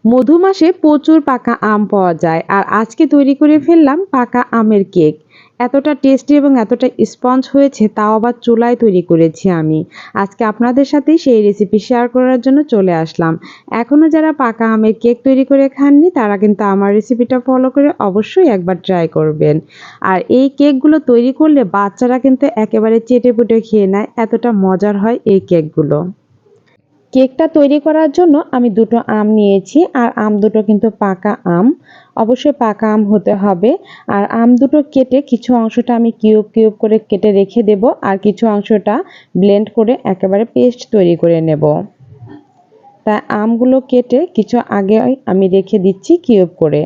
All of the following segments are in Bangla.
মধু মাসে প্রচুর পাকা আম পাওয়া যায় আর আজকে তৈরি করে ফেললাম পাকা আমের কেক। এতটা টেস্টি এবং এতটা স্পঞ্জ হয়েছে, তাও আবার চুলায় তৈরি করেছি আমি। আজকে আপনাদের সাথেই সেই রেসিপি শেয়ার করার জন্য চলে আসলাম। এখনও যারা পাকা আমের কেক তৈরি করে খাননি তারা কিন্তু আমার রেসিপিটা ফলো করে অবশ্যই একবার ট্রাই করবেন। আর এই কেকগুলো তৈরি করলে বাচ্চারা কিন্তু একেবারে চেটেপুটে খেয়ে নেয়, এতটা মজার হয় এই কেকগুলো। কেকটা তৈরি করার জন্য আমি দুটো আম নিয়েছি আর আম দুটো কিন্তু পাকা আম, অবশ্যই পাকা আম হতে হবে। আর আম দুটো কেটে কিছু অংশটা আমি কিউব কিউব করে কেটে রেখে দেব আর কিছু অংশটা ব্লেন্ড করে একেবারে পেস্ট তৈরি করে নেব। তাই আমগুলো কেটে কিছু আগে আমি রেখে দিচ্ছি কিউব করে।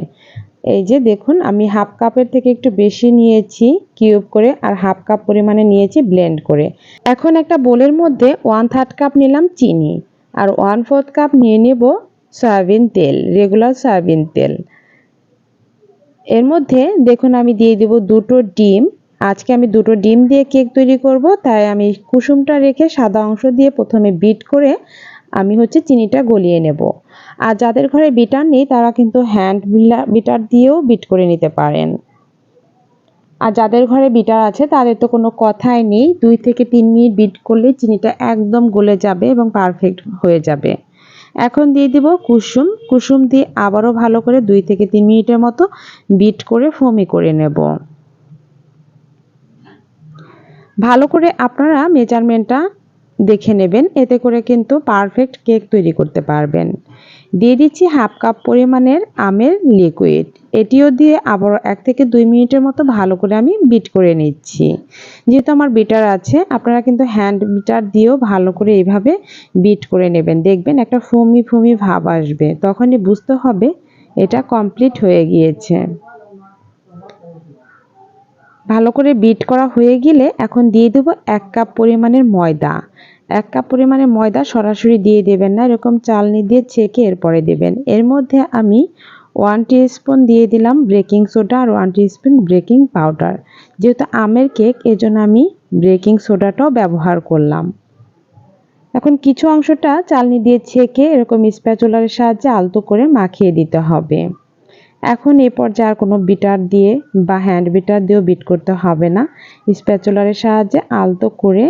এই যে দেখুন, আমি হাফ কাপের থেকে একটু বেশি নিয়েছি কিউব করে আর হাফ কাপ পরিমাণে নিয়েছি ব্লেন্ড করে। এখন একটা বোলের মধ্যে 1/3 কাপ নিলাম চিনি আর 1/4 কাপ নিয়ে নেব সয়াবিন তেল, রেগুলার সয়াবিন তেল। এর মধ্যে দেখুন আমি দিয়ে দেব দুটো ডিম। আজকে আমি দুটো ডিম দিয়ে কেক তৈরি করব, তাই আমি কুসুমটা রেখে সাদা অংশ দিয়ে প্রথমে বিট করে আমি চিনিটা গলিয়ে নেব। আর যাদের ঘরে বিটার নেই তারা কিন্তু হ্যান্ড বিটার দিয়েও বিট করে নিতে পারেন। আর যাদের ঘরে বিটার আছে তাদের তো কোনো কথাই নেই, 2 থেকে 3 মিনিট বিট করলে চিনিটা একদম গলে যাবে এবং পারফেক্ট হয়ে যাবে। এখন দিয়ে দিব কুসুম। কুসুম দিয়ে আবারও ভালো করে 2 থেকে 3 মিনিটের মতো বিট করে ফোমি করে নেব। ভালো করে আপনারা মেজারমেন্টটা দেখে নেবেন, এতে করে কিন্তু পারফেক্ট কেক তৈরি করতে পারবেন। দিয়ে দিচ্ছি হাফ কাপ পরিমাণের আমের লিকুইড। এটিও দিয়ে আবার 1 থেকে 2 মিনিটের মতো ভালো করে আমি বিট করে নিচ্ছি। যেহেতু আমার বিটার আছে, আপনারা কিন্তু হ্যান্ড বিটার দিয়েও ভালো করে এইভাবে বিট করে নেবেন। দেখবেন একটা ফোমি ফোমি ভাব আসবে, তখনই বুঝতে হবে এটা কমপ্লিট হয়ে গিয়েছে। ভালো করে বিট করা হয়ে গেলে এখন দিয়ে দেবো 1 কাপ পরিমাণের ময়দা। 1 কাপ পরিমাণের ময়দা সরাসরি দিয়ে দেবেন না, এরকম চালনি দিয়ে ছেঁকে এরপরে দেবেন। এর মধ্যে আমি 1 টিস্পুন দিয়ে দিলাম বেকিং সোডা আর 1 টিস্পুন বেকিং পাউডার। যেহেতু আমের কেক এজন্য আমি বেকিং সোডাটাও ব্যবহার করলাম। এখন কিছু অংশটা চালনি দিয়ে ছেঁকে এরকম স্প্যাচুলার সাহায্যে আলতো করে মাখিয়ে দিতে হবে। এখন এই পর্যায়ে আর কোনো বিটার দিয়ে বা হ্যান্ড বিটার দিয়েও বিট করতে হবে না, স্প্যাচুলারের সাহায্যে আলতো করে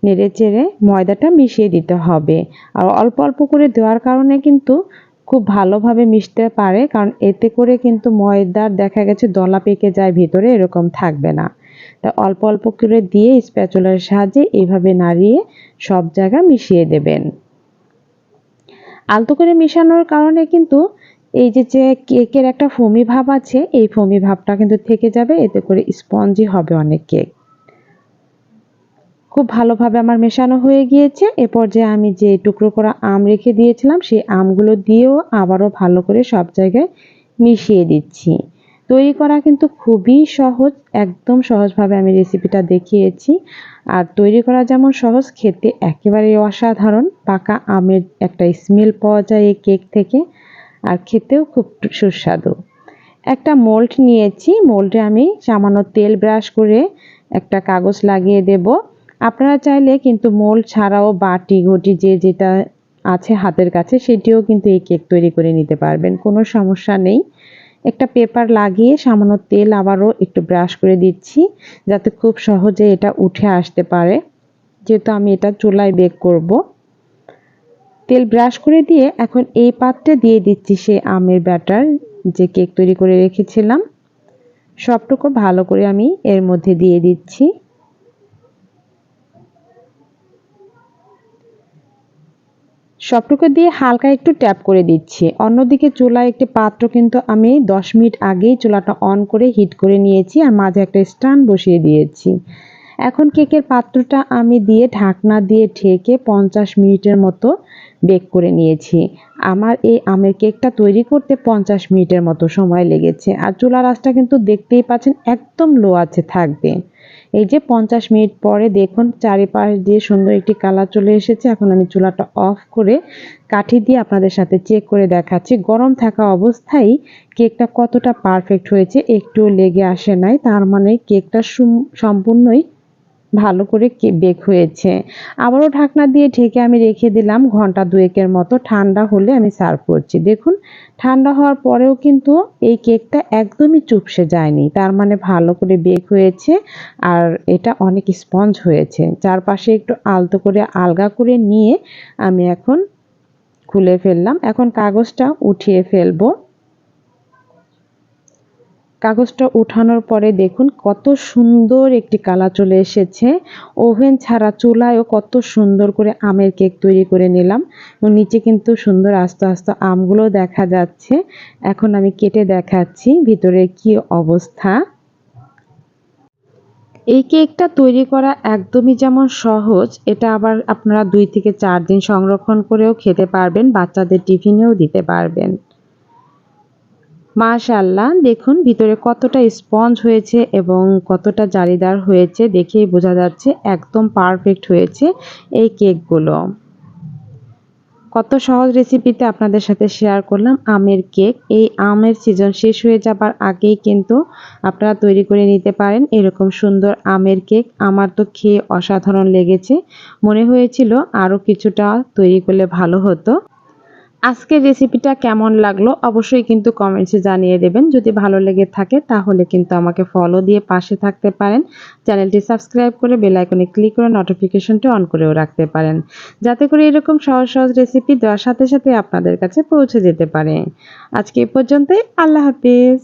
নেড়ে চেড়ে ময়দাটা মিশিয়ে দিতে হবে। আর অল্প অল্প করে দেওয়ার কারণে কিন্তু খুব ভালোভাবে মিশতে পারে, কারণ এতে করে কিন্তু ময়দার দেখা গেছে দলা পেকে যায় ভিতরে, এরকম থাকবে না। তা অল্প অল্প করে দিয়ে স্প্যাচুলারের সাহায্যে এইভাবে নাড়িয়ে সব জায়গা মিশিয়ে দেবেন। আলতো করে মিশানোর কারণে কিন্তু এই যে কেকের একটা ফোমি ভাব আছে, এই ফোমি ভাবটা কিন্তু থেকে যাবে, এতে করে স্পঞ্জি হবে অনেক কেক। খুব ভালোভাবে আমার মেশানো হয়ে গিয়েছে। এ পর্যায়ে আমি যে টুকরো করা আম রেখে দিয়েছিলাম সেই আমগুলো দিয়েও আবারও ভালো করে সব জায়গায় মিশিয়ে দিচ্ছি। তৈরি করা কিন্তু খুবই সহজ, একদম সহজভাবে আমি রেসিপিটা দেখিয়েছি। আর তৈরি করা যেমন সহজ, খেতে একেবারেই অসাধারণ। পাকা আমের একটা স্মেল পাওয়া যায় এই কেক থেকে, আর খেতেও খুব সুস্বাদু। একটা মোল্ড নিয়েছি, মোল্ডে আমি সামান্য তেল ব্রাশ করে একটা কাগজ লাগিয়ে দেব। আপনারা চাইলে কিন্তু মোল্ড ছাড়াও বাটি ঘটি যে যেটা আছে হাতের কাছে সেটিও কিন্তু এই কেক তৈরি করে নিতে পারবেন, কোনো সমস্যা নেই। একটা পেপার লাগিয়ে সামান্য তেল আবারও একটু ব্রাশ করে দিচ্ছি, যাতে খুব সহজে এটা উঠে আসতে পারে, যেহেতু আমি এটা চুলায় বেক করব। তেল ব্রাশ করে দিয়ে এখন এই পাত্রে দিয়ে দিচ্ছি সেই আমের ব্যাটার যে কেক তৈরি করে রেখেছিলাম। সবটুকু ভালো করে আমি এর মধ্যে দিয়ে দিচ্ছি। সবটুকু দিয়ে হালকা একটু ট্যাপ করে দিচ্ছি। অন্যদিকে চুলায় একটি পাত্র কিন্তু আমি 10 মিনিট আগেই চুলাটা অন করে হিট করে নিয়েছি আর মাঝে একটা স্ট্যান্ড বসিয়ে দিয়েছি। এখন কেকের পাত্রটা আমি দিয়ে ঢাকনা দিয়ে ঢেকে 50 মিনিটের মতো বেক করে নিয়েছি। আমার এই আমের কেকটা তৈরি করতে 50 মিনিটের মতো সময় লেগেছে। আর চুলার আঁচটা কিন্তু দেখতেই পাচ্ছেন একদম লো আছে থাকবে। এই যে 50 মিনিট পরে দেখুন চারিপাশ দিয়ে সুন্দর একটি কালার চলে এসেছে। এখন আমি চুলাটা অফ করে কাঠি দিয়ে আপনাদের সাথে চেক করে দেখাচ্ছি গরম থাকা অবস্থায় কেকটা কতটা পারফেক্ট হয়েছে, একটুও লেগে আসে নাই, তার মানে কেকটা সম্পূর্ণই ভালো করে বেক হয়েছে। আবারও ঢাকনা দিয়ে ঢেকে আমি রেখে দিলাম ঘন্টা ২ মতো। ঠান্ডা হলে আমি সার্ভ করছি। দেখুন ঠান্ডা হওয়ার পরেও কিন্তু এই কেকটা একদমই চুপসে যায়নি। তার মানে ভালো করে বেক হয়েছে আর এটা অনেক স্পঞ্জ হয়েছে। চারপাশে একটু আলতো করে আলগা করে নিয়ে আমি এখন খুলে ফেললাম। এখন কাগজটা উঠিয়ে ফেলবো। কাগজটা উঠানোর পরে দেখুন কত সুন্দর একটি কালার চলে এসেছে। ওভেন ছাড়া চুলায়ও কত সুন্দর করে আমের কেক তৈরি করে নিলাম। নিচে কিন্তু সুন্দর আস্তে আস্তে আমগুলো দেখা যাচ্ছে। এখন আমি কেটে দেখাচ্ছি ভিতরে কি অবস্থা। এই কেকটা তৈরি করা একদমই যেমন সহজ, এটা আবার আপনারা ২ থেকে ৪ দিন সংরক্ষণ করেও খেতে পারবেন, বাচ্চাদের টিফিনেও দিতে পারবেন। মাশাআল্লাহ, দেখুন ভিতরে কতটা স্পঞ্জ হয়েছে এবং কতটা জালিদার হয়েছে দেখেই বোঝা যাচ্ছে একদম পারফেক্ট হয়েছে এই কেকগুলো। কত সহজ রেসিপিতে আপনাদের সাথে শেয়ার করলাম আমের কেক। এই আমের সিজন শেষ হয়ে যাবার আগেই কিন্তু আপনারা তৈরি করে নিতে পারেন এরকম সুন্দর আমের কেক। আমার তো খেয়ে অসাধারণ লেগেছে। মনে হয়েছিল আরও কিছুটা তৈরি করলে ভালো হতো। আজকের রেসিপিটা কেমন লাগলো অবশ্যই কিন্তু কমেন্টসে জানিয়ে দেবেন। যদি ভালো লেগে থাকে তাহলে কিন্তু আমাকে ফলো দিয়ে পাশে থাকতে পারেন। চ্যানেলটি সাবস্ক্রাইব করে বেল আইকনে ক্লিক করে নোটিফিকেশনটি অন করেও রাখতে পারেন। যাতে করে এরকম সহজ সহজ রেসিপি দেওয়ার সাথে সাথে আপনাদের কাছে পৌঁছে যেতে পারে। আজকে এ পর্যন্তই। আল্লাহ হাফেজ।